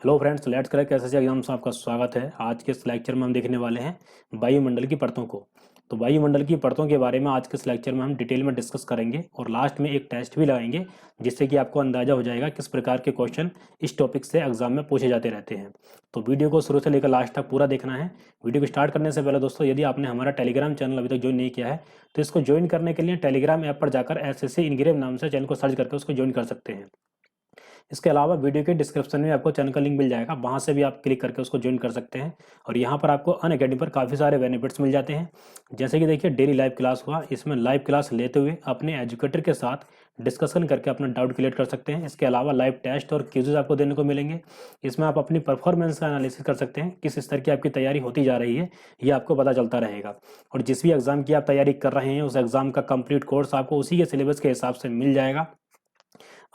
Hello friends, let's crack SSC exams में आपका स्वागत है। आज के इस लेक्चर में हम देखने वाले हैं वायुमंडल की परतों को। तो वायुमंडल की परतों के बारे में आज के इस लेक्चर में हम डिटेल में डिस्कस करेंगे और लास्ट में एक टेस्ट भी लगाएंगे, जिससे कि आपको अंदाजा हो जाएगा किस प्रकार के क्वेश्चन इस टॉपिक से एग्जाम में पूछे जाते रहते हैं। तो वीडियो को शुरू से लेकर लास्ट तक पूरा देखना है। वीडियो को स्टार्ट करने से पहले दोस्तों, यदि आपने हमारा टेलीग्राम चैनल अभी तक ज्वाइन नहीं किया है तो इसको ज्वाइन करने के लिए टेलीग्राम ऐप पर जाकर एसएससी इनग्रेव नाम से चैनल को सर्च करके उसको ज्वाइन कर सकते हैं। इसके अलावा वीडियो के डिस्क्रिप्शन में आपको चैनल का लिंक मिल जाएगा, वहाँ से भी आप क्लिक करके उसको ज्वाइन कर सकते हैं। और यहाँ पर आपको अनअकैडमी पर काफ़ी सारे बेनिफिट्स मिल जाते हैं। जैसे कि देखिए, डेली लाइव क्लास हुआ, इसमें लाइव क्लास लेते हुए अपने एजुकेटर के साथ डिस्कशन करके अपना डाउट क्लियर कर सकते हैं। इसके अलावा लाइव टेस्ट और क्विज़ आपको देने को मिलेंगे। इसमें आप अपनी परफॉर्मेंस का एनालिसिस कर सकते हैं, किस स्तर की आपकी तैयारी होती जा रही है ये आपको पता चलता रहेगा। और जिस भी एग्ज़ाम की आप तैयारी कर रहे हैं, उस एग्ज़ाम का कंप्लीट कोर्स आपको उसी के सिलेबस के हिसाब से मिल जाएगा,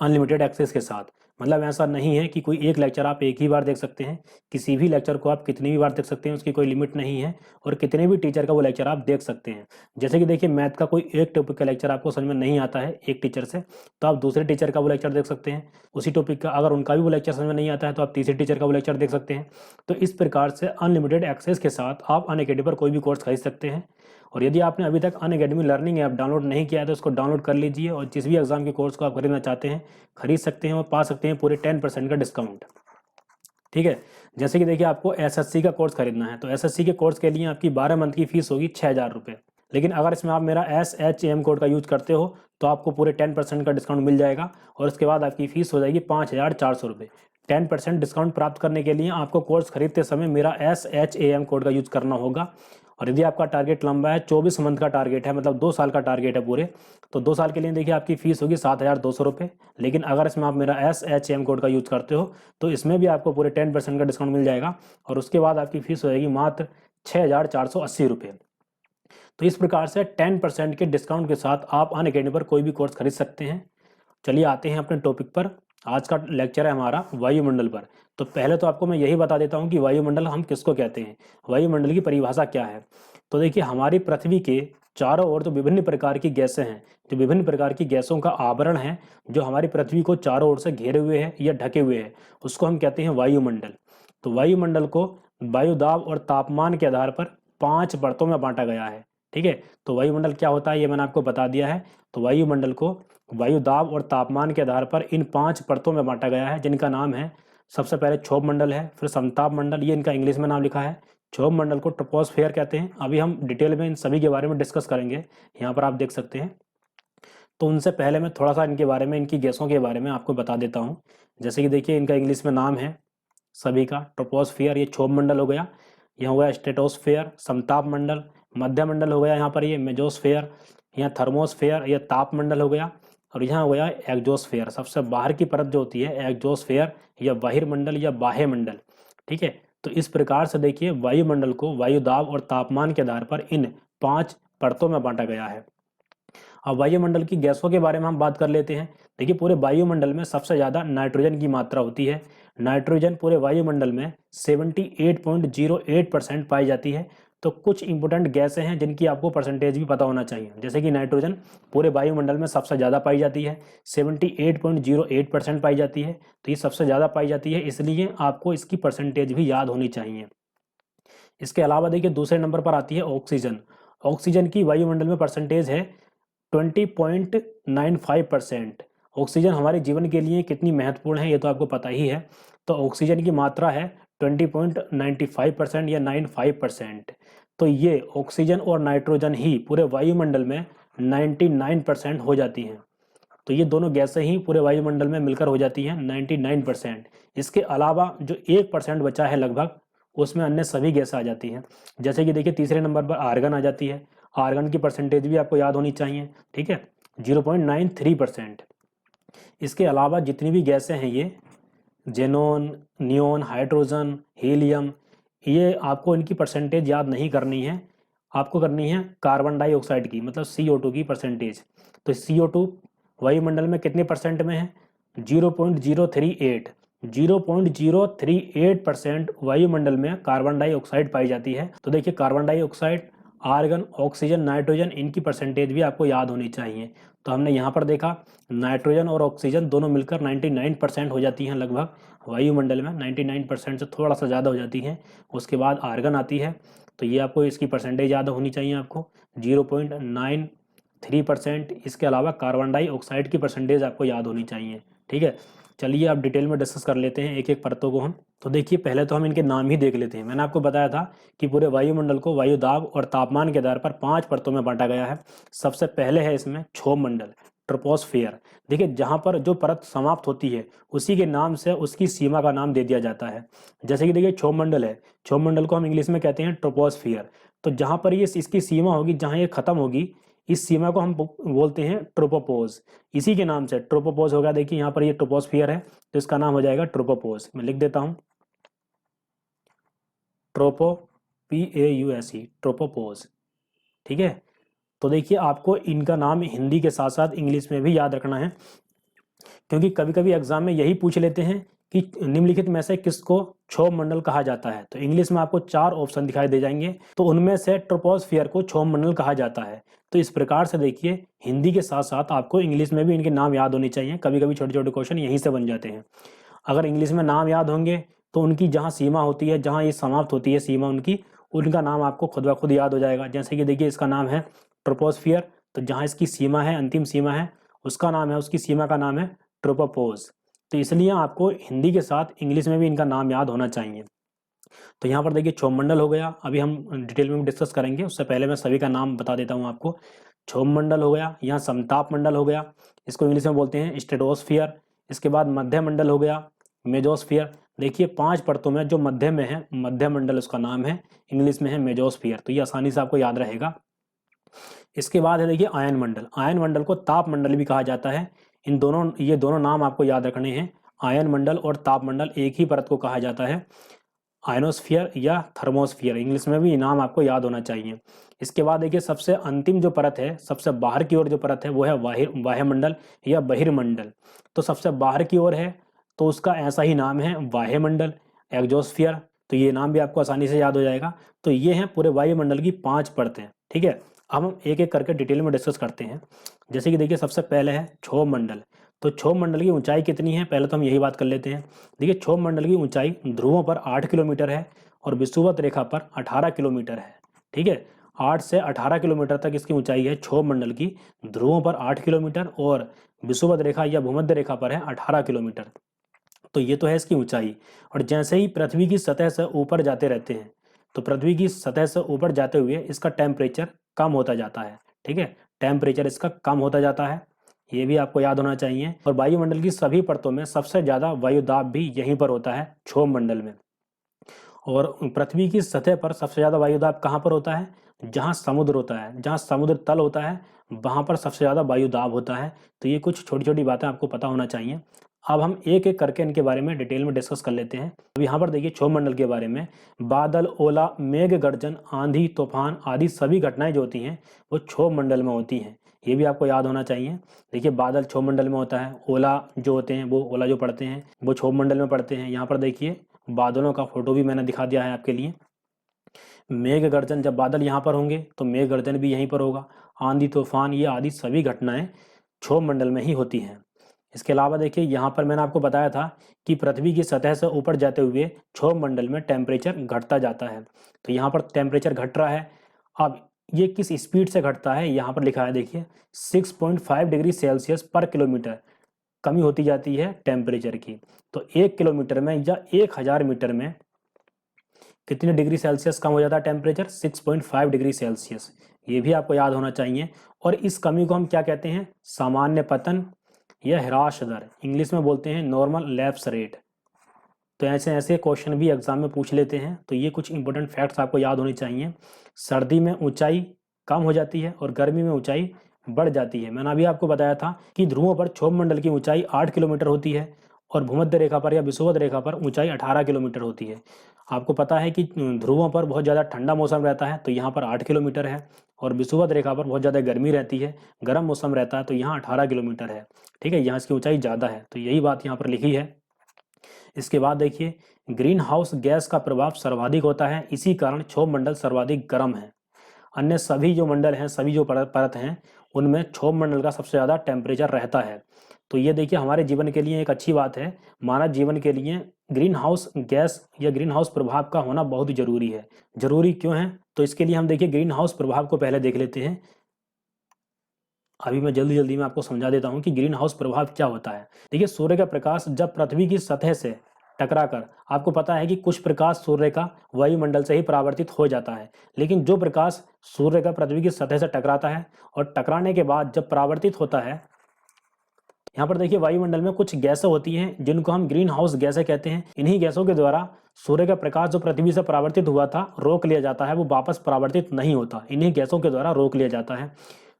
अनलिमिटेड एक्सेस के साथ। मतलब ऐसा नहीं है कि कोई एक लेक्चर आप एक ही बार देख सकते हैं, किसी भी लेक्चर को आप कितनी भी बार देख सकते हैं, उसकी कोई लिमिट नहीं है। और कितने भी टीचर का वो लेक्चर आप देख सकते हैं। जैसे कि देखिए, मैथ का कोई एक टॉपिक का लेक्चर आपको समझ में नहीं आता है एक टीचर से, तो आप दूसरे टीचर का वो लेक्चर देख सकते हैं। उसी टॉपिक का अगर उनका भी वो लेक्चर समझ में नहीं आता है तो आप तीसरे टीचर का वो लेक्चर देख सकते हैं। तो इस प्रकार से अनलिमिटेड एक्सेस के साथ आप अनअकैडमी पर कोई भी कोर्स खरीद सकते हैं। और यदि आपने अभी तक अनअकैडमी लर्निंग ऐप डाउनलोड नहीं किया है तो उसको डाउनलोड कर लीजिए, और जिस भी एग्जाम के कोर्स को आप खरीदना चाहते हैं खरीद सकते हैं और पा सकते हैं पूरे 10% का डिस्काउंट। ठीक है। जैसे कि देखिए, आपको एसएससी का कोर्स खरीदना है तो एसएससी के कोर्स के लिए आपकी 12 मंथ की फीस होगी 6,000 रुपये। लेकिन अगर इसमें आप मेरा SHAM कोड का यूज करते हो तो आपको पूरे 10% का डिस्काउंट मिल जाएगा, और उसके बाद आपकी फीस हो जाएगी 5,400 रुपये। 10% डिस्काउंट प्राप्त करने के लिए आपको कोर्स खरीदते समय मेरा SHAM कोड का यूज करना होगा। और यदि आपका टारगेट लंबा है, 24 मंथ का टारगेट है, मतलब 2 साल का टारगेट है पूरे, तो 2 साल के लिए देखिए आपकी फीस होगी 7,200 रुपये। लेकिन अगर इसमें आप मेरा SHAM कोड का यूज करते हो तो इसमें भी आपको पूरे 10% का डिस्काउंट मिल जाएगा, और उसके बाद आपकी फीस हो जाएगी मात्र 6,480 रुपये। तो इस प्रकार से 10% के डिस्काउंट के साथ आप अनअकैडमी पर कोई भी कोर्स खरीद सकते हैं। चलिए आते हैं अपने टॉपिक पर। आज का लेक्चर है हमारा वायुमंडल पर। तो पहले तो आपको मैं यही बता देता हूं कि वायुमंडल हम किसको कहते हैं, वायुमंडल की परिभाषा क्या है। तो देखिए, हमारी पृथ्वी के चारों ओर तो विभिन्न प्रकार की गैसें हैं, जो विभिन्न प्रकार की गैसों का आवरण है, जो हमारी पृथ्वी को चारों ओर से घेरे हुए है या ढके हुए है, उसको हम कहते हैं वायुमंडल। तो वायुमंडल को वायुदाब और तापमान के आधार पर 5 परतों में बांटा गया है। ठीक है। तो वायुमंडल क्या होता है ये मैंने आपको बता दिया है। तो वायुमंडल को वायु दाब और तापमान के आधार पर इन 5 परतों में बांटा गया है, जिनका नाम है, सबसे पहले क्षोभ मंडल है, फिर समताप मंडल, ये इनका इंग्लिश में नाम लिखा है। क्षोभ मंडल को ट्रोपोस्फेयर कहते हैं। अभी हम डिटेल में इन सभी के बारे में डिस्कस करेंगे, यहाँ पर आप देख सकते हैं। तो उनसे पहले मैं थोड़ा सा इनके बारे में, इनकी गैसों के बारे में आपको बता देता हूँ। जैसे कि देखिए, इनका इंग्लिश में नाम है सभी का ट्रोपोस्फियर, ये क्षोभ मंडल हो गया। यहाँ हो गया स्ट्रेटोस्फेयर, समताप मंडल। मध्य मंडल हो गया यहाँ पर ये मेजोस्फेयर। यहाँ थर्मोस्फेयर, ये ताप मंडल हो गया। और यहाँ हो गया एक्जोस्फेयर, सबसे बाहर की परत जो होती है एक्जोस्फेयर, या बहिर्मंडल या बाह्य मंडल। ठीक है। तो इस प्रकार से देखिए, वायुमंडल को वायुदाब और तापमान के आधार पर इन 5 परतों में बांटा गया है। अब वायुमंडल की गैसों के बारे में हम बात कर लेते हैं। देखिए, पूरे वायुमंडल में सबसे ज़्यादा नाइट्रोजन की मात्रा होती है। नाइट्रोजन पूरे वायुमंडल में 78.08% पाई जाती है। तो कुछ इंपॉर्टेंट गैसें हैं जिनकी आपको परसेंटेज भी पता होना चाहिए। जैसे कि नाइट्रोजन पूरे वायुमंडल में सबसे ज़्यादा पाई जाती है, 78.08% पाई जाती है। तो ये सबसे ज़्यादा पाई जाती है, इसलिए आपको इसकी परसेंटेज भी याद होनी चाहिए। इसके अलावा देखिए, दूसरे नंबर पर आती है ऑक्सीजन। ऑक्सीजन की वायुमंडल में परसेंटेज है 20.95%। ऑक्सीजन हमारे जीवन के लिए कितनी महत्वपूर्ण है ये तो आपको पता ही है। तो ऑक्सीजन की मात्रा है 20.95% या 95%। तो ये ऑक्सीजन और नाइट्रोजन ही पूरे वायुमंडल में 99% हो जाती हैं। तो ये दोनों गैसें ही पूरे वायुमंडल में मिलकर हो जाती हैं 99%। इसके अलावा जो 1% बचा है लगभग, उसमें अन्य सभी गैसें आ जाती हैं। जैसे कि देखिए, तीसरे नंबर पर आर्गन आ जाती है। आर्गन की परसेंटेज भी आपको याद होनी चाहिए। ठीक है, 0.93%। इसके अलावा जितनी भी गैसें हैं, ये जेनॉन, नियोन, हाइड्रोजन, हीलियम, ये आपको इनकी परसेंटेज याद नहीं करनी है। आपको करनी है कार्बन डाइऑक्साइड की, मतलब CO2 की परसेंटेज। तो CO2 वायुमंडल में कितने परसेंट में है? 0.038। 0.038% वायुमंडल में कार्बन डाइऑक्साइड पाई जाती है। तो देखिए, carbon dioxide, argon, oxygen, nitrogen, इनकी परसेंटेज भी आपको याद होनी चाहिए। तो हमने यहाँ पर देखा नाइट्रोजन और ऑक्सीजन दोनों मिलकर 99% हो जाती हैं लगभग, वायुमंडल में 99% से थोड़ा सा ज़्यादा हो जाती हैं। उसके बाद आर्गन आती है, तो ये आपको इसकी परसेंटेज याद होनी चाहिए आपको 0.93%। इसके अलावा कार्बन डाइऑक्साइड की परसेंटेज आपको याद होनी चाहिए। ठीक है, चलिए अब डिटेल में डिस्कस कर लेते हैं एक एक परतों को हम। तो देखिए पहले तो हम इनके नाम ही देख लेते हैं। मैंने आपको बताया था कि पूरे वायुमंडल को वायु दाब और तापमान के आधार पर 5 परतों में बांटा गया है। सबसे पहले है इसमें क्षोभमंडल, ट्रोपोस्फियर। देखिए जहां पर जो परत समाप्त होती है उसी के नाम से उसकी सीमा का नाम दे दिया जाता है। जैसे कि देखिए क्षोभमंडल है, क्षोभमंडल को हम इंग्लिश में कहते हैं ट्रोपोस्फियर। तो जहां पर ये इसकी सीमा होगी, जहां ये खत्म होगी, इस सीमा को हम बोलते हैं ट्रोपोपोज। इसी के नाम से ट्रोपोपोज होगा। देखिए यहाँ पर ये ट्रोपोस्फियर है तो इसका नाम हो जाएगा ट्रोपोपोज। मैं लिख देता हूं ट्रोपो, PAUSE, ट्रोपोपोज। ठीक है, तो देखिए आपको इनका नाम हिंदी के साथ साथ इंग्लिश में भी याद रखना है, क्योंकि कभी कभी एग्जाम में यही पूछ लेते हैं कि निम्नलिखित में से किसको क्षोभमंडल कहा जाता है। तो इंग्लिश में आपको 4 ऑप्शन दिखाई दे जाएंगे, तो उनमें से ट्रोपोस्फियर को क्षोभमंडल कहा जाता है। तो इस प्रकार से देखिए हिंदी के साथ साथ आपको इंग्लिश में भी इनके नाम याद होने चाहिए। कभी कभी छोटे छोटे क्वेश्चन यहीं से बन जाते हैं। अगर इंग्लिश में नाम याद होंगे तो उनकी जहाँ सीमा होती है, जहाँ ये समाप्त होती है सीमा उनकी, उनका नाम आपको खुद ब खुद याद हो जाएगा। जैसे कि देखिए इसका नाम है ट्रोपोस्फियर, तो जहाँ इसकी सीमा है, अंतिम सीमा है, उसका नाम है, उसकी सीमा का नाम है ट्रोपोपोज। तो इसलिए आपको हिंदी के साथ इंग्लिश में भी इनका नाम याद होना चाहिए। तो यहाँ पर देखिए क्षोभमंडल हो गया, अभी हम डिटेल में डिस्कस करेंगे। उससे पहले मैं सभी का नाम बता देता हूँ आपको। क्षोभमंडल हो गया, यहाँ समताप मंडल हो गया, इसको इंग्लिश में बोलते हैं स्ट्रेटोस्फियर। इसके बाद मध्य मंडल हो गया, मेजोस्फियर। देखिए 5 परतों में जो मध्य में है, मध्य मंडल उसका नाम है, इंग्लिश में है मेजोस्फियर। तो ये आसानी से आपको याद रहेगा। इसके बाद है देखिए आयन मंडल। आयन मंडल को ताप मंडल भी कहा जाता है। ये दोनों नाम आपको याद रखने हैं। आयन मंडल और ताप मंडल एक ही परत को कहा जाता है, आयनोस्फियर या थर्मोस्फियर। इंग्लिश में भी नाम आपको याद होना चाहिए। इसके बाद देखिए सबसे अंतिम जो परत है, सबसे बाहर की ओर जो परत है वो है वायुमंडल या बहिर्मंडल। तो सबसे बाहर की ओर है तो उसका ऐसा ही नाम है वायुमंडल, एक्सोस्फियर। तो ये नाम भी आपको आसानी से याद हो जाएगा। तो ये हैं पूरे वायुमंडल की 5 परतें। ठीक है, अब हम एक एक करके डिटेल में डिस्कस करते हैं। जैसे कि देखिए सबसे पहले है क्षोभमंडल। तो क्षोभमंडल की ऊंचाई कितनी है, पहले तो हम यही बात कर लेते हैं। देखिए क्षोभमंडल की ऊंचाई ध्रुवों पर 8 किलोमीटर है और विषुवत रेखा पर 18 किलोमीटर है। ठीक है, 8 से 18 किलोमीटर तक इसकी ऊंचाई है क्षोभमंडल की। ध्रुवों पर 8 किलोमीटर और विषुवत रेखा या भूमध्य रेखा पर है 18 किलोमीटर। तो ये तो है इसकी ऊंचाई। और जैसे ही पृथ्वी की सतह से ऊपर जाते रहते हैं, तो पृथ्वी की सतह से ऊपर जाते हुए इसका टेम्परेचर कम होता जाता है। ठीक है, टेम्परेचर इसका कम होता जाता है, ये भी आपको याद होना चाहिए। और वायुमंडल की सभी परतों में सबसे ज्यादा वायुदाब भी यहीं पर होता है, क्षोभमंडल में। और पृथ्वी की सतह पर सबसे ज्यादा वायुदाब कहाँ पर होता है, जहाँ समुद्र होता है, जहाँ समुद्र तल होता है, वहां पर सबसे ज्यादा वायुदाब होता है। तो ये कुछ छोटी छोटी बातें आपको पता होना चाहिए। अब हम एक एक करके इनके बारे में डिटेल में डिस्कस कर लेते हैं। अब यहाँ पर देखिए क्षोभमंडल के बारे में, बादल, ओला, मेघ गर्जन, आंधी, तूफान आदि सभी घटनाएं जो होती हैं वो क्षोभमंडल में होती हैं। ये भी आपको याद होना चाहिए। देखिए बादल क्षोभमंडल में होता है, ओला जो होते हैं, वो ओला जो पड़ते हैं वो क्षोभमंडल में पड़ते हैं। यहाँ पर देखिए बादलों का फोटो भी मैंने दिखा दिया है आपके लिए। मेघ गर्जन, जब बादल यहाँ पर होंगे तो मेघ गर्जन भी यहीं पर होगा। आंधी, तूफान, ये आदि सभी घटनाएं क्षोभमंडल में ही होती हैं। इसके अलावा देखिए यहाँ पर मैंने आपको बताया था कि पृथ्वी की सतह से ऊपर जाते हुए क्षोभमंडल में टेम्परेचर घटता जाता है। तो यहाँ पर टेम्परेचर घट रहा है। अब ये किस स्पीड से घटता है, यहाँ पर लिखा है देखिए 6.5 डिग्री सेल्सियस पर किलोमीटर कमी होती जाती है टेम्परेचर की। तो 1 किलोमीटर में या 1000 मीटर में कितने डिग्री सेल्सियस कम हो जाता है टेम्परेचर, 6.5 डिग्री सेल्सियस। ये भी आपको याद होना चाहिए। और इस कमी को हम क्या कहते हैं, सामान्य पतन या ह्रास दर, इंग्लिश में बोलते हैं नॉर्मल लैप्स रेट। तो ऐसे ऐसे क्वेश्चन भी एग्जाम में पूछ लेते हैं। तो ये कुछ इंपॉर्टेंट फैक्ट्स आपको याद होने चाहिए। सर्दी में ऊंचाई कम हो जाती है और गर्मी में ऊंचाई बढ़ जाती है। मैंने अभी आपको बताया था कि ध्रुवों पर क्षोभमंडल की ऊंचाई 8 किलोमीटर होती है और भूमध्य रेखा पर या विषुवत रेखा पर ऊंचाई 18 किलोमीटर होती है। आपको पता है कि ध्रुवों पर बहुत ज़्यादा ठंडा मौसम रहता है, तो यहाँ पर 8 किलोमीटर है, और विषुवत रेखा पर बहुत ज़्यादा गर्मी रहती है, गर्म मौसम रहता है, तो यहाँ 18 किलोमीटर है। ठीक है, यहाँ इसकी ऊंचाई ज़्यादा है। तो यही बात यहाँ पर लिखी है। इसके बाद देखिए ग्रीन हाउस गैस का प्रभाव सर्वाधिक होता है, इसी कारण क्षोभमंडल सर्वाधिक गर्म है। अन्य सभी जो मंडल हैं, सभी जो परत हैं, उनमें क्षोभमंडल का सबसे ज़्यादा टेम्परेचर रहता है। तो ये देखिए हमारे जीवन के लिए एक अच्छी बात है। मानव जीवन के लिए ग्रीन हाउस गैस या ग्रीन हाउस प्रभाव का होना बहुत ही जरूरी है। जरूरी क्यों है, तो इसके लिए हम देखिए ग्रीन हाउस प्रभाव को पहले देख लेते हैं। अभी मैं जल्दी जल्दी में आपको समझा देता हूं कि ग्रीन हाउस प्रभाव क्या होता है। देखिए सूर्य का प्रकाश जब पृथ्वी की सतह से टकराकर, आपको पता है कि कुछ प्रकाश सूर्य का वायुमंडल से ही परावर्तित हो जाता है, लेकिन जो प्रकाश सूर्य का पृथ्वी की सतह से टकराता है और टकराने के बाद जब परावर्तित होता है, यहाँ पर देखिए वायुमंडल में कुछ गैसें होती हैं जिनको हम ग्रीन हाउस गैसें कहते हैं। इन्हीं गैसों के द्वारा सूर्य का प्रकाश जो पृथ्वी से परावर्तित हुआ था रोक लिया जाता है, वो वापस परावर्तित नहीं होता, इन्हीं गैसों के द्वारा रोक लिया जाता है।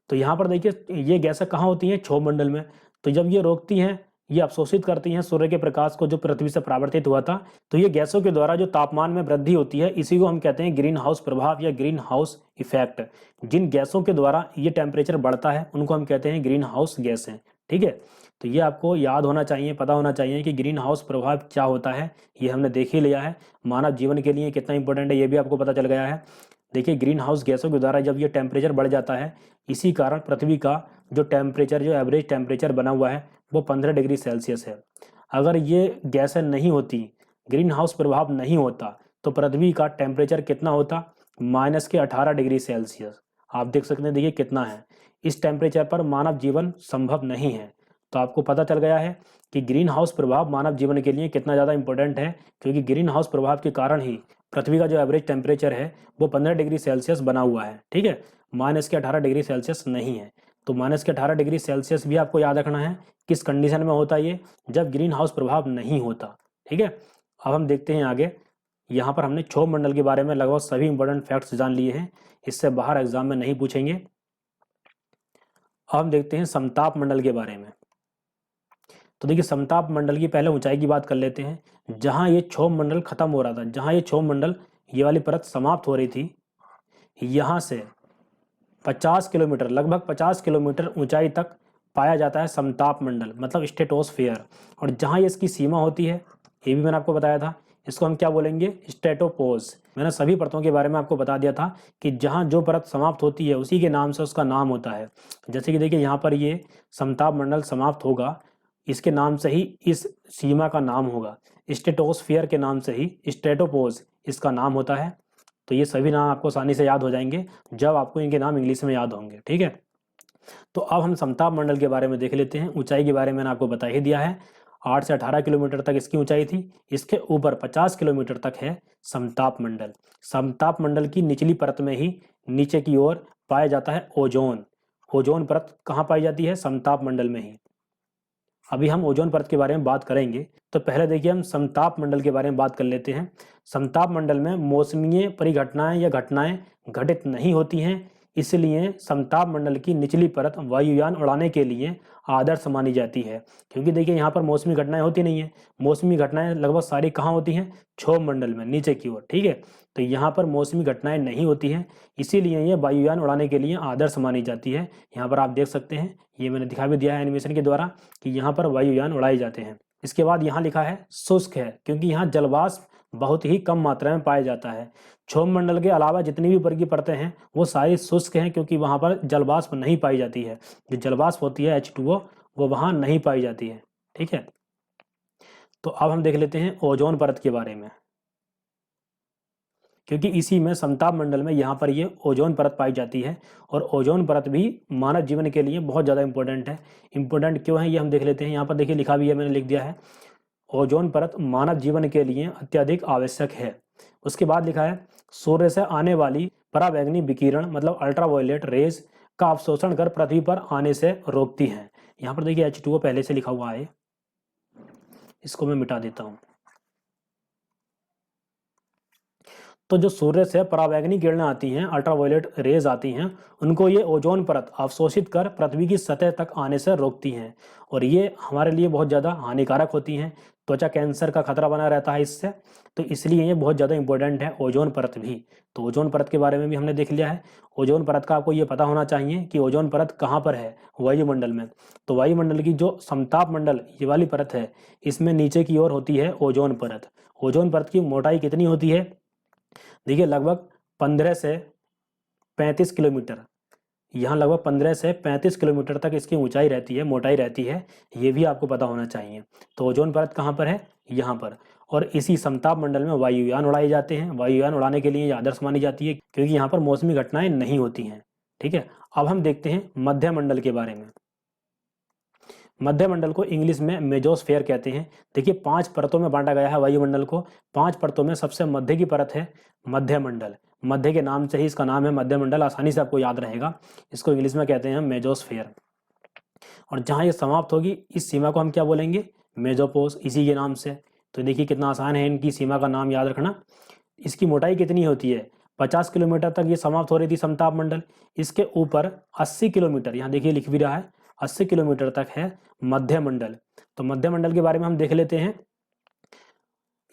तो यहाँ पर देखिए ये गैसें कहाँ होती हैं, क्षोभ मंडल में। तो जब ये रोकती हैं, ये अवशोषित करती हैं सूर्य के प्रकाश को जो पृथ्वी से परावर्तित हुआ था, तो ये गैसों के द्वारा जो तापमान में वृद्धि होती है, इसी को हम कहते हैं ग्रीन हाउस प्रभाव या ग्रीन हाउस इफेक्ट। जिन गैसों के द्वारा ये टेम्परेचर बढ़ता है उनको हम कहते हैं ग्रीन हाउस गैसें। ठीक है, तो ये आपको याद होना चाहिए, पता होना चाहिए कि ग्रीन हाउस प्रभाव क्या होता है। ये हमने देख ही लिया है, मानव जीवन के लिए कितना इंपॉर्टेंट है ये भी आपको पता चल गया है। देखिए ग्रीन हाउस गैसों के द्वारा जब ये टेम्परेचर बढ़ जाता है, इसी कारण पृथ्वी का जो टेम्परेचर, जो एवरेज टेम्परेचर बना हुआ है वो 15 डिग्री सेल्सियस है। अगर ये गैसें नहीं होती, ग्रीन हाउस प्रभाव नहीं होता, तो पृथ्वी का टेम्परेचर कितना होता, -18 डिग्री सेल्सियस। आप देख सकते हैं, देखिए कितना है। इस टेम्परेचर पर मानव जीवन संभव नहीं है। तो आपको पता चल गया है कि ग्रीन हाउस प्रभाव मानव जीवन के लिए कितना ज़्यादा इंपॉर्टेंट है, क्योंकि ग्रीन हाउस प्रभाव के कारण ही पृथ्वी का जो एवरेज टेम्परेचर है वो 15 डिग्री सेल्सियस बना हुआ है। ठीक है, -18 डिग्री सेल्सियस नहीं है। तो -18 डिग्री सेल्सियस भी आपको याद रखना है। किस कंडीशन में होता है ये, जब ग्रीन हाउस प्रभाव नहीं होता। ठीक है, अब हम देखते हैं आगे। यहाँ पर हमने क्षोभ मंडल के बारे में लगभग सभी इंपॉर्टेंट फैक्ट्स जान लिए हैं, इससे बाहर एग्जाम में नहीं पूछेंगे। अब हम देखते हैं समताप मंडल के बारे में। तो देखिए समताप मंडल की पहले ऊंचाई की बात कर लेते हैं। जहां ये क्षोभ मंडल खत्म हो रहा था, जहां ये क्षोभ मंडल, ये वाली परत समाप्त हो रही थी, यहां से 50 किलोमीटर, लगभग 50 किलोमीटर ऊंचाई तक पाया जाता है समताप मंडल, मतलब स्ट्रेटोस्फेयर। और जहां ये इसकी सीमा होती है, ये भी मैंने आपको बताया था, इसको हम क्या बोलेंगे, स्ट्रेटोपोज। मैंने सभी परतों के बारे में आपको बता दिया था कि जहां जो परत समाप्त होती है उसी के नाम से उसका नाम होता है। जैसे कि देखिए यहाँ पर ये समताप मंडल समाप्त होगा, इसके नाम से ही इस सीमा का नाम होगा, स्ट्रेटोस्फियर के नाम से ही स्ट्रेटोपोज इसका नाम होता है। तो ये सभी नाम आपको आसानी से याद हो जाएंगे जब आपको इनके नाम इंग्लिश में याद होंगे। ठीक है, तो अब हम समताप मंडल के बारे में देख लेते हैं। ऊंचाई के बारे में मैंने आपको बता ही दिया है, 8 से 18 किलोमीटर तक इसकी ऊंचाई थी। इसके ऊपर 50 किलोमीटर तक है समताप मंडल। समताप मंडल की निचली परत में ही नीचे की ओर पाया जाता है ओजोन। ओजोन परत कहाँ पाई जाती है, समताप मंडल में ही। अभी हम ओजोन परत के बारे में बात करेंगे, तो पहले देखिए हम समताप मंडल के बारे में बात कर लेते हैं। समताप मंडल में मौसमीय परिघटनाएं या घटनाएं घटित नहीं होती हैं, इसलिए समताप मंडल की निचली परत वायुयान उड़ाने के लिए आदर्श मानी जाती है। क्योंकि देखिए यहाँ पर मौसमी घटनाएं होती नहीं है, मौसमी घटनाएं लगभग सारी कहाँ होती हैं, क्षोभ मंडल में नीचे की ओर। ठीक है, तो यहाँ पर मौसमी घटनाएं नहीं होती हैं, इसीलिए ये वायुयान उड़ाने के लिए आदर्श मानी जाती है। यहाँ पर आप देख सकते हैं, ये मैंने दिखा भी दिया है एनिमेशन के द्वारा कि यहाँ पर वायुयान उड़ाए जाते हैं। इसके बाद यहाँ लिखा है शुष्क है, क्योंकि यहाँ जलवाष्प बहुत ही कम मात्रा में पाया जाता है। क्षोभ मंडल के अलावा जितनी भी ऊपर की परतें हैं वो सारी शुष्क हैं, क्योंकि वहाँ पर जलवाष्प नहीं पाई जाती है। जो जलवाष्प होती है H2O, वो वहाँ नहीं पाई जाती है। ठीक है, तो अब हम देख लेते हैं ओजोन परत के बारे में, क्योंकि इसी में समताप मंडल में यहाँ पर ये ओजोन परत पाई जाती है। और ओजोन परत भी मानव जीवन के लिए बहुत ज़्यादा इंपॉर्टेंट है। इंपॉर्टेंट क्यों है ये हम देख लेते हैं। यहाँ पर देखिए लिखा भी है, मैंने लिख दिया है, ओजोन परत मानव जीवन के लिए अत्यधिक आवश्यक है। उसके बाद लिखा है सूर्य से आने वाली पराबैंगनी विकिरण, मतलब अल्ट्रावायलेट रेज का अवशोषण कर पृथ्वी पर आने से रोकती है। यहाँ पर देखिए H2O पहले से लिखा हुआ है, इसको मैं मिटा देता हूँ। तो जो सूर्य से पराबैंगनी किरणें आती हैं, अल्ट्रावायलेट रेज आती हैं, उनको ये ओजोन परत अवशोषित कर पृथ्वी की सतह तक आने से रोकती हैं। और ये हमारे लिए बहुत ज़्यादा हानिकारक होती हैं, त्वचा कैंसर का खतरा बना रहता है इससे। तो इसलिए ये बहुत ज़्यादा इंपॉर्टेंट है ओजोन परत भी। तो ओजोन परत के बारे में भी हमने देख लिया है। ओजोन परत का आपको ये पता होना चाहिए कि ओजोन परत कहाँ पर है, वायुमंडल में। तो वायुमंडल की जो समताप मंडल ये वाली परत है, इसमें नीचे की ओर होती है ओजोन परत। ओजोन परत की मोटाई कितनी होती है, देखिए लगभग 15 से 35 किलोमीटर यहाँ लगभग 15 से 35 किलोमीटर तक इसकी ऊंचाई रहती है, मोटाई रहती है, ये भी आपको पता होना चाहिए। तो ओजोन परत कहाँ पर है? यहाँ पर। और इसी समताप मंडल में वायुयान उड़ाए जाते हैं। वायुयान उड़ाने के लिए ये आदर्श मानी जाती है क्योंकि यहाँ पर मौसमी घटनाएं नहीं होती हैं। ठीक है, अब हम देखते हैं मध्य मंडल के बारे में। मध्य मंडल को इंग्लिश में मेजोस्फेयर कहते हैं। देखिए 5 परतों में बांटा गया है वायुमंडल को। 5 परतों में सबसे मध्य की परत है मध्य मंडल। मध्य के नाम से ही इसका नाम है मध्य मंडल, आसानी से आपको याद रहेगा। इसको इंग्लिश में कहते हैं मेजोस्फेयर। और जहां ये समाप्त होगी इस सीमा को हम क्या बोलेंगे? मेजोपोज, इसी के नाम से। तो देखिए कितना आसान है इनकी सीमा का नाम याद रखना। इसकी मोटाई कितनी होती है? 50 किलोमीटर तक ये समाप्त हो रही थी समताप मंडल। इसके ऊपर 80 किलोमीटर, यहाँ देखिए लिख भी रहा है, 80 किलोमीटर तक है मध्य मंडल। तो मध्य मंडल के बारे में हम देख लेते हैं।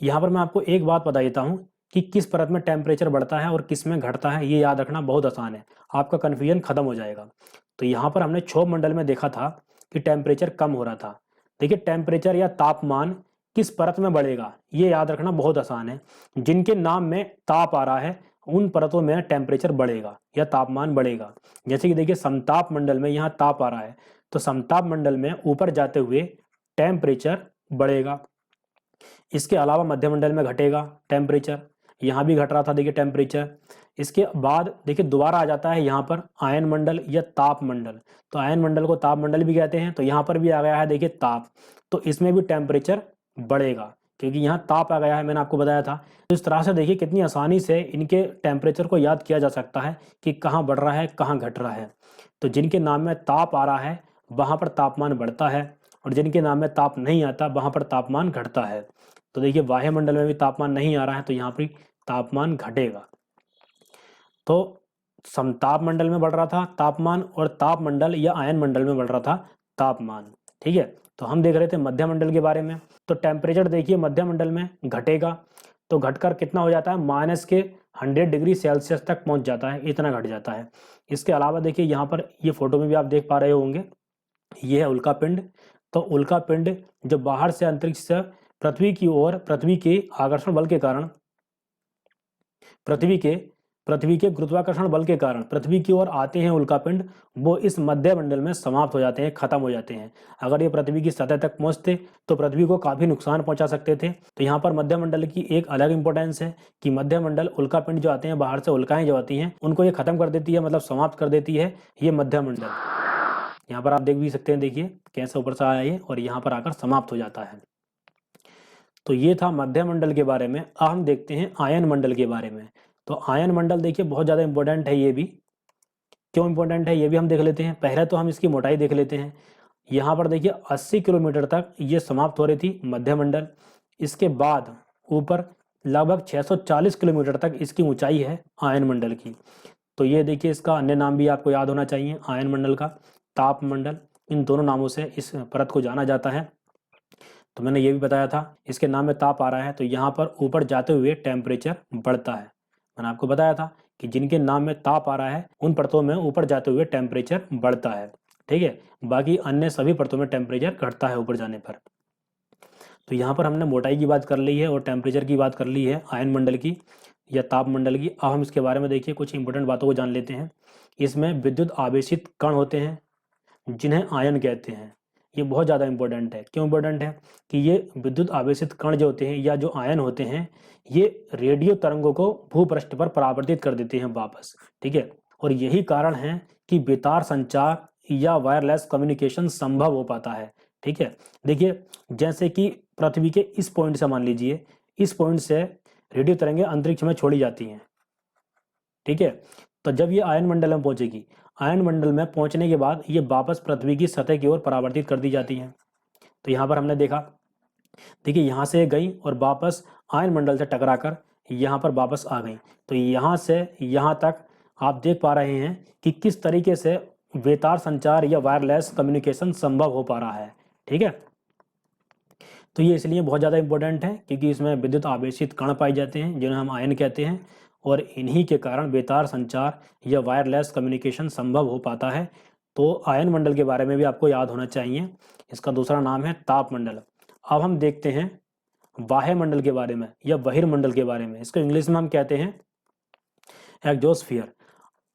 यहाँ पर मैं आपको एक बात बता देता हूँ कि किस परत में टेम्परेचर बढ़ता है और किस में घटता है, ये याद रखना बहुत आसान है, आपका कन्फ्यूजन खत्म हो जाएगा। तो यहाँ पर हमने क्षोभ मंडल में देखा था कि टेम्परेचर कम हो रहा था। देखिए टेम्परेचर या तापमान किस परत में बढ़ेगा, ये याद रखना बहुत आसान है। जिनके नाम में ताप आ रहा है उन परतों में टेम्परेचर बढ़ेगा या तापमान बढ़ेगा। जैसे कि देखिए समताप मंडल में यहाँ ताप आ रहा है, तो समताप मंडल में ऊपर जाते हुए टेम्परेचर बढ़ेगा। इसके अलावा मध्य मंडल में घटेगा टेम्परेचर, यहाँ भी घट रहा था देखिए टेम्परेचर। इसके बाद देखिए दोबारा आ जाता है यहाँ पर आयन मंडल या ताप मंडल। तो आयन मंडल को ताप मंडल भी कहते हैं। तो यहाँ पर भी आ गया है देखिए ताप, तो इसमें भी टेम्परेचर बढ़ेगा क्योंकि यहाँ ताप आ गया है, मैंने आपको बताया था। तो इस तरह से देखिए कितनी आसानी से इनके टेम्परेचर को याद किया जा सकता है कि कहाँ बढ़ रहा है कहाँ घट रहा है। तो जिनके नाम में ताप आ रहा है वहाँ पर तापमान बढ़ता है और जिनके नाम में ताप नहीं आता वहाँ पर तापमान घटता है। तो देखिए वायुमंडल में भी तापमान नहीं आ रहा है तो यहाँ पर तापमान घटेगा। तो समताप मंडल में बढ़ रहा था तापमान और ताप मंडल या आयन मंडल में बढ़ रहा था तापमान। ठीक है, तो हम देख रहे थे मध्य मंडल के बारे में। तो टेम्परेचर देखिए मध्य मंडल में घटेगा, तो घटकर कितना हो जाता है? माइनस के 100 डिग्री सेल्सियस तक पहुंच जाता है, इतना घट जाता है। इसके अलावा देखिए यहाँ पर ये फोटो में भी आप देख पा रहे होंगे, ये है उल्का पिंड। तो उल्का पिंड जो बाहर से अंतरिक्ष से पृथ्वी की ओर, पृथ्वी के आकर्षण बल के कारण, पृथ्वी के गुरुत्वाकर्षण बल के कारण पृथ्वी की ओर आते हैं उल्कापिंड, वो इस मध्य मंडल में समाप्त हो जाते हैं, खत्म हो जाते हैं। अगर ये पृथ्वी की सतह तक पहुंचते तो पृथ्वी को काफी नुकसान पहुंचा सकते थे। तो यहाँ पर मध्य मंडल की एक अलग इंपॉर्टेंस है कि मध्य मंडल उल्कापिंड जो आते हैं बाहर से, उल्काएं जो आती हैं उनको ये खत्म कर देती है, मतलब समाप्त कर देती है ये मध्य मंडल। यहाँ पर आप देख भी सकते हैं, देखिए कैसे ऊपर से आया ये और यहाँ पर आकर समाप्त हो जाता है। तो ये था मध्य मंडल के बारे में। अब हम देखते हैं आयन मंडल के बारे में। तो आयन मंडल देखिए बहुत ज़्यादा इंपॉर्टेंट है, ये भी क्यों इंपॉर्टेंट है ये भी हम देख लेते हैं। पहले तो हम इसकी मोटाई देख लेते हैं। यहाँ पर देखिए 80 किलोमीटर तक ये समाप्त हो रही थी मध्य मंडल। इसके बाद ऊपर लगभग 640 किलोमीटर तक इसकी ऊंचाई है आयन मंडल की। तो ये देखिए इसका अन्य नाम भी आपको याद होना चाहिए आयन मंडल का, ताप मंडल, इन दोनों नामों से इस परत को जाना जाता है। तो मैंने ये भी बताया था इसके नाम में ताप आ रहा है तो यहाँ पर ऊपर जाते हुए टेम्परेचर बढ़ता है। मैंने आपको बताया था कि जिनके नाम में ताप आ रहा है उन परतों में ऊपर जाते हुए टेम्परेचर बढ़ता है। ठीक है, बाकी अन्य सभी परतों में टेम्परेचर घटता है ऊपर जाने पर। तो यहाँ पर हमने मोटाई की बात कर ली है और टेम्परेचर की बात कर ली है आयन मंडल की या ताप मंडल की। अब हम इसके बारे में देखिए कुछ इंपॉर्टेंट बातों को जान लेते हैं। इसमें विद्युत आवेशित कण होते हैं जिन्हें आयन कहते हैं। ये बहुत ज़्यादा इंपॉर्टेंट है। क्यों इंपॉर्टेंट है? कि ये विद्युत आवेशित कण जो होते हैं या जो आयन होते हैं ये रेडियो तरंगों को भूपृष्ठ पर परावर्तित कर देते हैं वापस। ठीक है, और यही कारण है कि बेतार संचार या वायरलेस कम्युनिकेशन संभव हो पाता है। ठीक है, देखिए जैसे कि पृथ्वी के इस पॉइंट से, मान लीजिए इस पॉइंट से रेडियो तरंगें अंतरिक्ष में छोड़ी जाती हैं। ठीक है, तो जब ये आयन मंडल में पहुंचेगी, आयन मंडल में पहुंचने के बाद ये वापस पृथ्वी की सतह की ओर परावर्तित कर दी जाती हैं। तो यहाँ पर हमने देखा, देखिए यहाँ से गई और वापस आयन मंडल से टकराकर यहाँ पर वापस आ गई। तो यहाँ से यहाँ तक आप देख पा रहे हैं कि किस तरीके से बेतार संचार या वायरलेस कम्युनिकेशन संभव हो पा रहा है। ठीक है, तो ये इसलिए बहुत ज़्यादा इंपॉर्टेंट है क्योंकि इसमें विद्युत आवेशित कण पाए जाते हैं जिन्हें हम आयन कहते हैं और इन्हीं के कारण बेतार संचार या वायरलेस कम्युनिकेशन संभव हो पाता है। तो आयन मंडल के बारे में भी आपको याद होना चाहिए। इसका दूसरा नाम है ताप मंडल। अब हम देखते हैं बाह्य मंडल के बारे में या बहिर्मंडल के बारे में। इसको इंग्लिश में हम कहते हैं एग्जोस्फियर।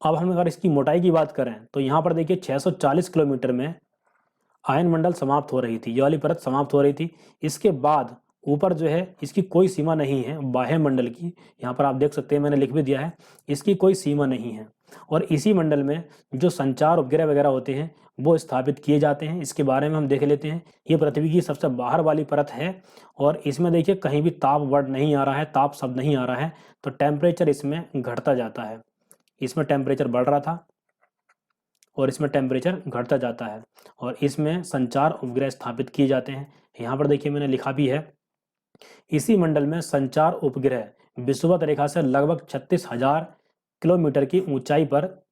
अब हम अगर इसकी मोटाई की बात करें तो यहाँ पर देखिए 640 किलोमीटर में आयन मंडल समाप्त हो रही थी, ये वाली परत समाप्त हो रही थी। इसके बाद ऊपर जो है इसकी कोई सीमा नहीं है बाह्य मंडल की, यहाँ पर आप देख सकते हैं मैंने लिख भी दिया है, इसकी कोई सीमा नहीं है। और इसी मंडल में जो संचार उपग्रह वगैरह होते हैं वो स्थापित किए जाते हैं। इसके बारे में हम देख लेते हैं। ये पृथ्वी की सबसे बाहर वाली परत है और इसमें देखिए कहीं भी ताप वर्ड नहीं आ रहा है, ताप शब्द नहीं आ रहा है, तो टेम्परेचर इसमें घटता जाता है। इसमें टेम्परेचर बढ़ रहा था और इसमें टेम्परेचर घटता जाता है और इसमें संचार उपग्रह स्थापित किए जाते हैं। यहाँ पर देखिए मैंने लिखा भी है, इसी मंडल में संचार उपग्रह विषुवत रेखा से लगभग 36,000 किलोमीटर की ऊंचाई पर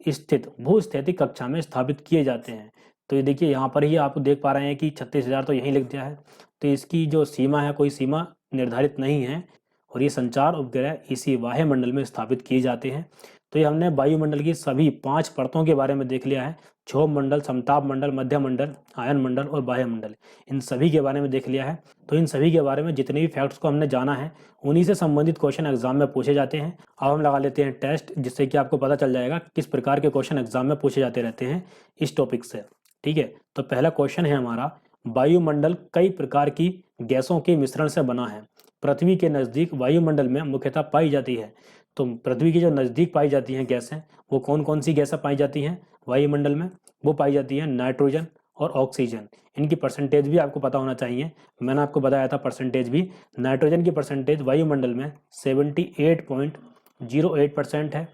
स्थित भूस्थैतिक कक्षा में स्थापित किए जाते हैं। तो ये देखिए यहाँ पर ही आप देख पा रहे हैं कि 36,000 तो यहीं लिख दिया है, तो इसकी जो सीमा है कोई सीमा निर्धारित नहीं है और ये संचार उपग्रह इसी वायुमंडल में स्थापित किए जाते हैं। तो ये हमने वायुमंडल की सभी 5 परतों के बारे में देख लिया है, क्षोभ मंडल, समताप मंडल, मध्य मंडल, आयन मंडल और बाह्य मंडल, इन सभी के बारे में देख लिया है। तो इन सभी के बारे में जितने भी फैक्ट्स को हमने जाना है उन्हीं से संबंधित क्वेश्चन एग्जाम में पूछे जाते हैं। अब हम लगा लेते हैं टेस्ट, जिससे कि आपको पता चल जाएगा किस प्रकार के क्वेश्चन एग्जाम में पूछे जाते रहते हैं इस टॉपिक से। ठीक है, तो पहला क्वेश्चन है हमारा, वायुमंडल कई प्रकार की गैसों के मिश्रण से बना है, पृथ्वी के नज़दीक वायुमंडल में मुख्यतः पाई जाती है। तो पृथ्वी के जो नज़दीक पाई जाती हैं गैसें, वो कौन कौन सी गैसें पाई जाती हैं वायुमंडल में? वो पाई जाती है नाइट्रोजन और ऑक्सीजन। इनकी परसेंटेज भी आपको पता होना चाहिए, मैंने आपको बताया था परसेंटेज भी। नाइट्रोजन की परसेंटेज वायुमंडल में 78.08% है,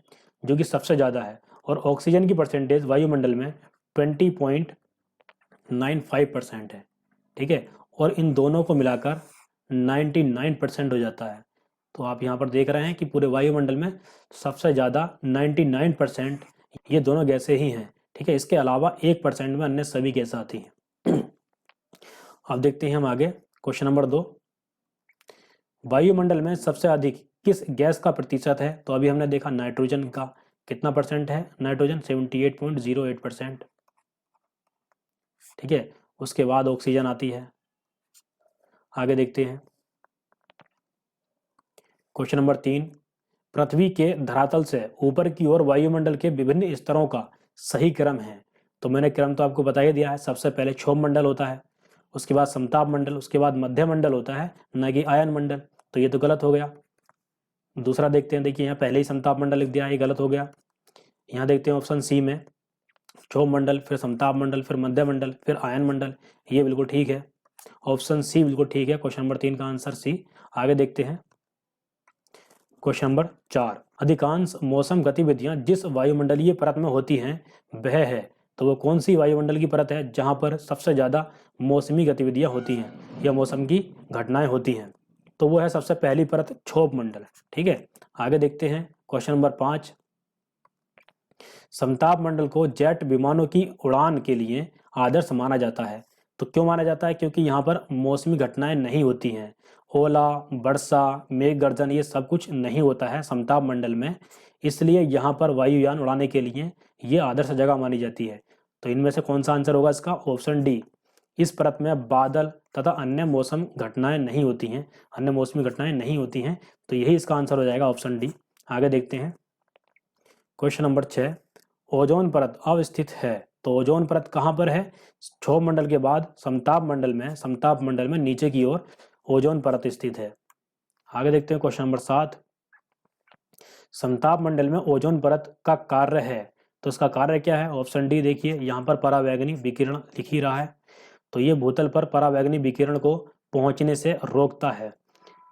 जो कि सबसे ज़्यादा है, और ऑक्सीजन की परसेंटेज वायुमंडल में 20.95% है। ठीक है, और इन दोनों को मिलाकर 99% हो जाता है। तो आप यहाँ पर देख रहे हैं कि पूरे वायुमंडल में सबसे ज़्यादा 99% ये दोनों गैसें ही हैं। ठीक है, इसके अलावा 1% में अन्य सभी गैसें आती हैं। अब देखते हैं हम आगे, क्वेश्चन नंबर 2, वायुमंडल में सबसे अधिक किस गैस का प्रतिशत है? तो अभी हमने देखा नाइट्रोजन का कितना परसेंट है, नाइट्रोजन 78.08%। ठीक है, उसके बाद ऑक्सीजन आती है। आगे देखते हैं क्वेश्चन नंबर 3, पृथ्वी के धरातल से ऊपर की ओर वायुमंडल के विभिन्न स्तरों का सही क्रम है? तो मैंने क्रम तो आपको बता ही दिया है, सबसे पहले क्षोभ मंडल होता है, उसके बाद समताप मंडल, उसके बाद मध्य मंडल होता है, न कि आयन मंडल। तो ये तो गलत हो गया। दूसरा देखते हैं, देखिए यहाँ पहले ही समताप मंडल लिख दिया, ये गलत हो गया। यहाँ देखते हैं ऑप्शन सी में क्षोभ मंडल, फिर समताप मंडल, फिर मध्य मंडल, फिर आयन मंडल, ये बिल्कुल ठीक है, ऑप्शन सी बिल्कुल ठीक है। क्वेश्चन नंबर 3 का आंसर सी। आगे देखते हैं क्वेश्चन नंबर 4, अधिकांश मौसम गतिविधियां जिस वायुमंडलीय परत में होती हैं वह है? तो वो कौन सी वायुमंडल की परत है जहां पर सबसे ज़्यादा मौसमी गतिविधियां होती हैं या मौसम की घटनाएं होती हैं? तो वो है सबसे पहली परत क्षोभ मंडल। ठीक है, आगे देखते हैं क्वेश्चन नंबर 5, समताप मंडल को जेट विमानों की उड़ान के लिए आदर्श माना जाता है। तो क्यों माना जाता है? क्योंकि यहाँ पर मौसमी घटनाएं नहीं होती हैं, ओला, वर्षा, मेघ गर्जन, ये सब कुछ नहीं होता है समताप मंडल में, इसलिए यहाँ पर वायुयान उड़ाने के लिए ये आदर्श जगह मानी जाती है। तो इनमें से कौन सा आंसर होगा इसका? ऑप्शन डी, इस परत में बादल तथा अन्य मौसम घटनाएं नहीं होती हैं, अन्य मौसमी घटनाएं नहीं होती हैं, तो यही इसका आंसर हो जाएगा, ऑप्शन डी। आगे देखते हैं क्वेश्चन नंबर 6, ओजोन परत अवस्थित है। तो ओजोन परत कहाँ पर है? क्षोभ मंडल के बाद समताप मंडल में नीचे की ओर ओजोन परत स्थित है। आगे देखते हैं क्वेश्चन नंबर 7, समताप मंडल में ओजोन परत का कार्य है। तो इसका कार्य क्या है? ऑप्शन डी देखिए, यहाँ पर परावैंगनी विकिरण लिख ही रहा है, तो ये भूतल पर परावैंगनी विकिरण को पहुंचने से रोकता है।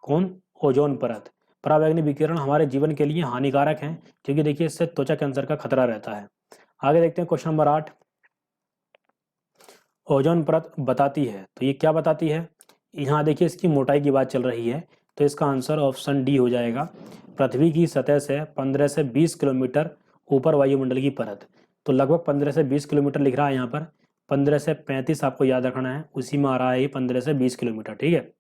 कौन? ओजोन परत। परावैंगनी विकिरण हमारे जीवन के लिए हानिकारक है, क्योंकि देखिए इससे त्वचा कैंसर का खतरा रहता है। आगे देखते हैं क्वेश्चन नंबर 8, ओजोन परत बताती है। तो ये क्या बताती है? यहाँ देखिए इसकी मोटाई की बात चल रही है, तो इसका आंसर ऑप्शन डी हो जाएगा, पृथ्वी की सतह से 15 से 20 किलोमीटर ऊपर वायुमंडल की परत। तो लगभग 15 से 20 किलोमीटर लिख रहा है यहाँ पर, 15 से 35 आपको याद रखना है, उसी में आ रहा है ये 15 से 20 किलोमीटर। ठीक है,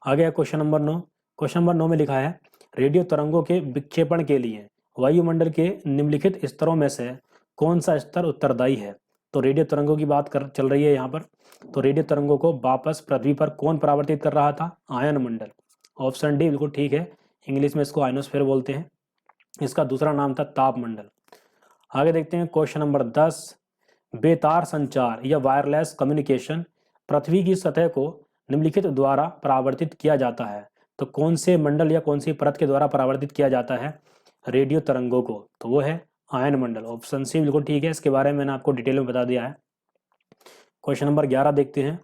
आगे क्वेश्चन नंबर 9, क्वेश्चन नंबर 9 में लिखा है, रेडियो तरंगों के विक्षेपण के लिए वायुमंडल के निम्नलिखित स्तरों में से कौन सा स्तर उत्तरदायी है? तो रेडियो तरंगों की बात चल रही है यहाँ पर, तो रेडियो तरंगों को वापस पृथ्वी पर कौन परावर्तित कर रहा था? आयन मंडल। ऑप्शन डी बिल्कुल ठीक है, इंग्लिश में इसको आयनोस्फीयर बोलते हैं। इसका दूसरा नाम था तापमंडल। आगे देखते हैं क्वेश्चन नंबर 10। बेतार संचार या वायरलेस कम्युनिकेशन पृथ्वी की सतह को निम्नलिखित द्वारा परावर्तित किया जाता है। तो कौन से मंडल या कौन सी परत के द्वारा परावर्तित किया जाता है रेडियो तरंगों को? तो वो है आयन मंडल। ऑप्शन सी बिल्कुल ठीक है, इसके बारे में मैंने आपको डिटेल में बता दिया है। क्वेश्चन नंबर 11 देखते हैं।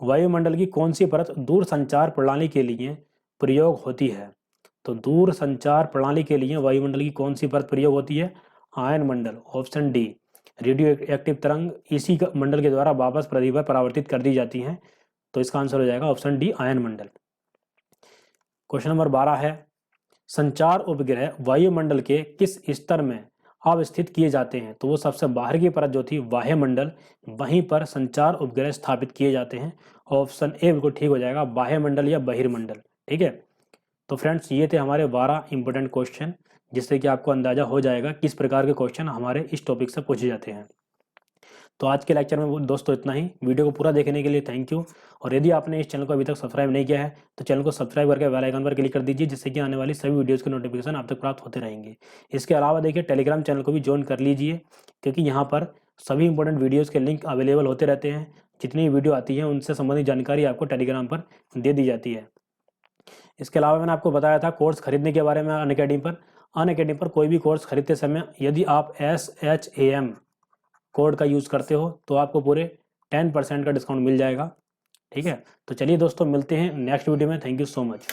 वायुमंडल की कौन सी परत दूर संचार प्रणाली के लिए प्रयोग होती है? तो दूर संचार प्रणाली के लिए वायुमंडल की कौन सी परत प्रयोग होती है? आयन मंडल। Option D. रेडियो एक्टिव तरंग इसी मंडल के द्वारा वापस पृथ्वी पर परावर्तित कर दी जाती हैं। तो इसका आंसर हो जाएगा ऑप्शन डी, आयन मंडल। क्वेश्चन नंबर 12 है। संचार उपग्रह वायुमंडल के किस स्तर में अवस्थित किए जाते हैं? तो वो सबसे बाहर की परत जो थी वायुमंडल, वहीं पर संचार उपग्रह स्थापित किए जाते हैं। ऑप्शन ए बिल्कुल ठीक हो जाएगा, वायुमंडल या बहिर्मंडल। ठीक है, तो फ्रेंड्स ये थे हमारे 12 इंपॉर्टेंट क्वेश्चन, जिससे कि आपको अंदाजा हो जाएगा किस प्रकार के क्वेश्चन हमारे इस टॉपिक से पूछे जाते हैं। तो आज के लेक्चर में दोस्तों इतना ही। वीडियो को पूरा देखने के लिए थैंक यू। और यदि आपने इस चैनल को अभी तक सब्सक्राइब नहीं किया है तो चैनल को सब्सक्राइब करके बेल आइकन पर क्लिक कर दीजिए, जिससे कि आने वाली सभी वीडियोज़ के नोटिफिकेशन आप तक प्राप्त होते रहेंगे। इसके अलावा देखिए टेलीग्राम चैनल को भी ज्वाइन कर लीजिए, क्योंकि यहाँ पर सभी इंपॉर्टेंट वीडियोज़ के लिंक अवेलेबल होते रहते हैं। जितनी वीडियो आती है उनसे संबंधित जानकारी आपको टेलीग्राम पर दे दी जाती है। इसके अलावा मैंने आपको बताया था कोर्स खरीदने के बारे में अनअकैडमी पर। अनअकैडमी पर कोई भी कोर्स खरीदते समय यदि आप SHAM कोड का यूज़ करते हो तो आपको पूरे 10% का डिस्काउंट मिल जाएगा। ठीक है, तो चलिए दोस्तों मिलते हैं नेक्स्ट वीडियो में। Thank you so much.